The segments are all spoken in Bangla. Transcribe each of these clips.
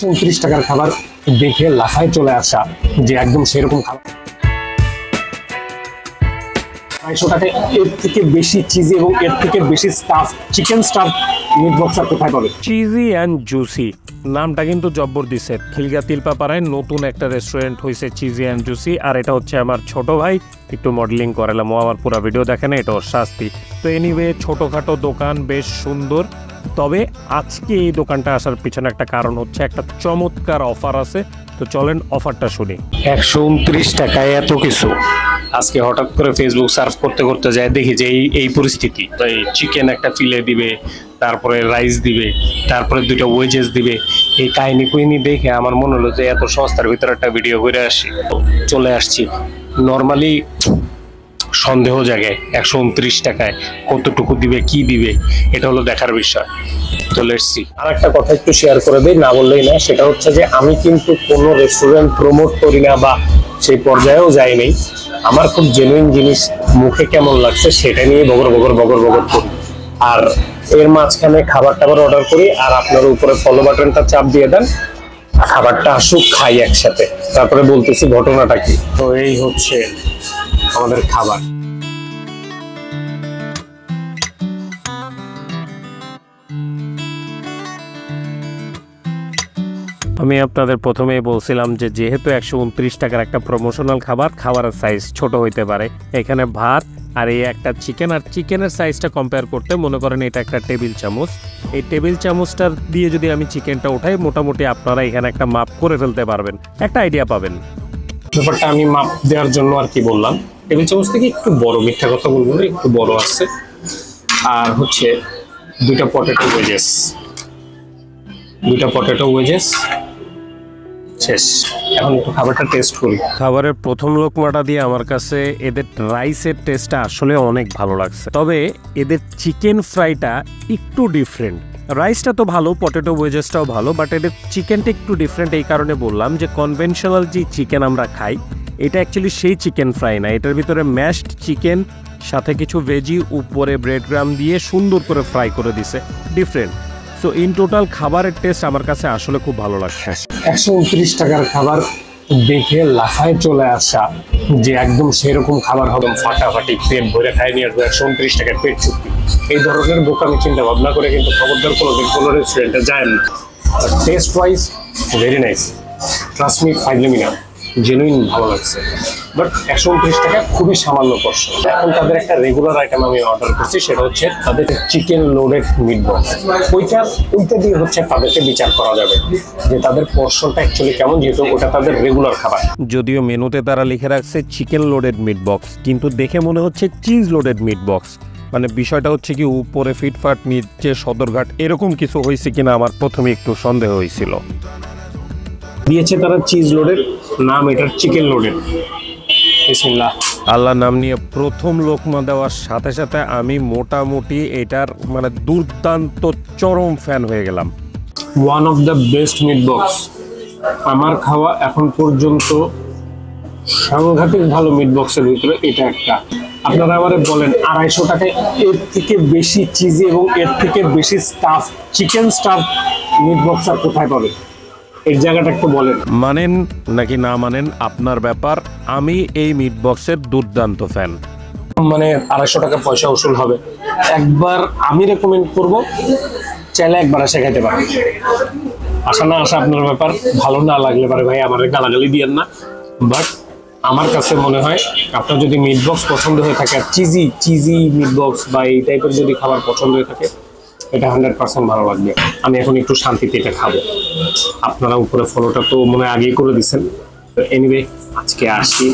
129 টাকার খাবার দেখে লাফায় চলে আসা যে একদম সেরকম খাবার। 250 টাকায় এর থেকে বেশি চিজি এবং এর থেকে বেশি stuff chicken stuff meat box আর কোথায় পাবে? চিজি অ্যান্ড জুসি নামটা কিন্তু জব্বর দিছে। খিলগা তিলপাপাড়ায় নতুন একটা রেস্টুরেন্ট হয়েছে চিজি অ্যান্ড জুসি, আর এটা হচ্ছে আমার ছোট ভাই, একটু মডেলিং করালাম, ও আমার পুরো ভিডিও দেখে না, এটা ওর শাস্তি। তো এনিওয়ে ছোটোখাটো দোকান, বেশ সুন্দর। তবে আজকে এই দোকানটা আসার পিছনে একটা কারণ হচ্ছে একটা চমৎকার অফার আছে। তো চলেন অফারটা শুনি। 129 টাকায় এত কিছু। আজকে হঠাৎ করে ফেসবুক সার্চ করতে করতে যায়, দেখি যে এই পরিস্থিতি। তো এই চিকেন একটা ফিলে দিবে, তারপরে রাইস দিবে, তারপরে 2টা ওয়েজেস দিবে। এই কাহিনী কুইনি দেখে আমার মনে হলো যে এত সস্তার ভিতরে একটা ভিডিও করে আসি। চলে আসছি। নর্মালি সন্দেহ জাগে 129 টাকায় কতটুকু দিবে, কি দিবে, এটা হলো দেখার বিষয়। চলে এসছি। আর একটা কথা একটু শেয়ার করে দেই, না বললেই না। সেটা হচ্ছে যে আমি কিন্তু কোনো রেস্টুরেন্ট প্রমোট করি না বা সেই পর্যায়েও যাইনি। আমার খুব জেনুইন জিনিস মুখে কেমন লাগছে সেটা নিয়ে বগর করি। আর এর মাঝখানে খাবার টাবার অর্ডার করি, আর আপনার উপরে ফলো বাটনটা চাপ দিয়ে দেন, খাবারটা আসুক, খাই একসাথে, তারপরে বলতেছি ঘটনাটা কি। তো এই হচ্ছে আমাদের খাবার। আমি আপনাদের প্রথমেই বলছিলাম যে যেহেতু 129 টাকার একটা প্রমোশনাল খাবারের সাইজ ছোট হইতে পারে। এখানে ভাত আর এই একটা চিকেন, আর চিকেনের সাইজটা কম্পেয়ার করতে মনে করেন এটা একটা টেবিল চামচ। এই টেবিল চামচটা দিয়ে যদি আমি চিকেনটা উঠাই, মোটামুটি আপনারা এখানে একটা মাপ করে ফেলতে পারবেন, একটা আইডিয়া পাবেন। ব্যাপারটা আমি মাপ দেওয়ার জন্য আর কি বললাম। টেবিল চামচ থেকে একটু বড়, মিথ্যা কথা বলবো না, একটু বড় আসছে। আর হচ্ছে 2টা পটেটো ওয়েজেস শেষ। এখন একটু খাবারটা টেস্ট করি। খাবারের প্রথম লোকমাটা দিয়ে আমার কাছে এদের রাইসের টেস্টটা আসলে অনেক ভালো লাগছে। তবে এদের চিকেন ফ্রাইটা একটু ডিফারেন্ট। রাইসটা তো ভালো, পটেটো ওয়েজেসটাও ভালো, বাট এদের চিকেনটা একটু ডিফারেন্ট। এই কারণে বললাম যে কনভেনশনাল যে চিকেন আমরা খাই, এটা অ্যাকচুয়ালি সেই চিকেন ফ্রাই না। এটার ভিতরে ম্যাশড চিকেন, সাথে কিছু ভেজি, উপরে ব্রেড গ্রাম দিয়ে সুন্দর করে ফ্রাই করে দিছে, ডিফারেন্ট। সো ইন টোটাল খাবারের টেস্ট আমার কাছে আসলে খুব ভালো লাগছে। 129 টাকার খাবার দেখে লাফায় চলে আসা যে একদম সেরকম খাবার হবে, ফাটাফাটি পেট ভরে খাই নিয়ে আসবো 129 টাকার পেট চুক্তি, এই ধরনের বোকামি চিন্তা ভাবনা করে কিন্তু খবরদার কোনো রেস্টুরেন্টে যায় না। Taste wise very nice, trust me, ফাইজলামি না, জেনুইন ভালো লাগছে। বাট 129 টাকা খুবই সামান্য পোর্শন। এখন তাদের একটা রেগুলার আইটেম আমি অর্ডার করছি, সেটা হচ্ছে তাদের চিকেন লোডেড মিট বক্স। ওইটা দিয়ে হচ্ছে তাদেরকে বিচার করা যাবে যে তাদের পোর্শনটা অ্যাকচুয়ালি কেমন, যেহেতু ওটা তাদের রেগুলার খাবার। যদিও মেনুতে তারা লিখে রাখছে চিকেন লোডেড মিট বক্স, কিন্তু দেখে মনে হচ্ছে চিজ লোডেড মিট বক্স। মানে বিষয়টা হচ্ছে কি, উপরে ফিটফাট, নিচে সদরঘাট, এরকম কিছু হয়েছে কিনা আমার প্রথমে একটু সন্দেহ হয়েছিল। দিয়েছে তারা চিজ লোডেড, নাম এটার চিকেন লোডেড। বিসমিল্লাহ। আল্লাহ নাম নিয়ে প্রথম লোকমা দেওয়ার সাথে সাথে আমি মোটামুটি এটার মানে দুর্দান্ত চরম ফ্যান হয়ে গেলাম। One of the best meat box আমার খাওয়া এখন পর্যন্ত। সাংঘাতিক ভালো মিট বক্সের ভিতরে এটা একটা। আপনারা আমারে বলেন 250 টাকায় এর থেকে বেশি চিজি এবং এর থেকে বেশি stuff chicken stuff meat box আর কোথায় পাবে? এই জায়গাটা একটু বলেন। মানেন নাকি না মানেন আপনার ব্যাপার, আমি এই মিট বক্সের দুর্দান্ত ফ্যান। মানে 250 টাকা পয়সা উসুল হবে। একবার আমি রেকমেন্ড করব, চাইলে একবার এসে খাইতে পারেন। আসা না আসা আপনার ব্যাপার, ভালো না লাগলে পারে ভাই আমার গালাগালি দিয়েন না। বাট আমার কাছে মনে হয় আপনার যদি মিট বক্স পছন্দ হয়ে থাকে, আর চিজি মিট বক্স বা এই টাইপের যদি খাবার পছন্দ হয়ে থাকে, এটা 100% ভালো লাগবে। আমি এখন একটু শান্তিতে এটা খাবো। আপনারা উপরে ফলোটা তো মনে হয় আগেই করে দিচ্ছেন। তো এনিওয়ে, আজকে আসি।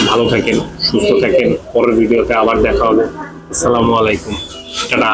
ভালো থাকেন, সুস্থ থাকেন। পরের ভিডিওতে আবার দেখা হবে। আসসালামু আলাইকুম, টাটা।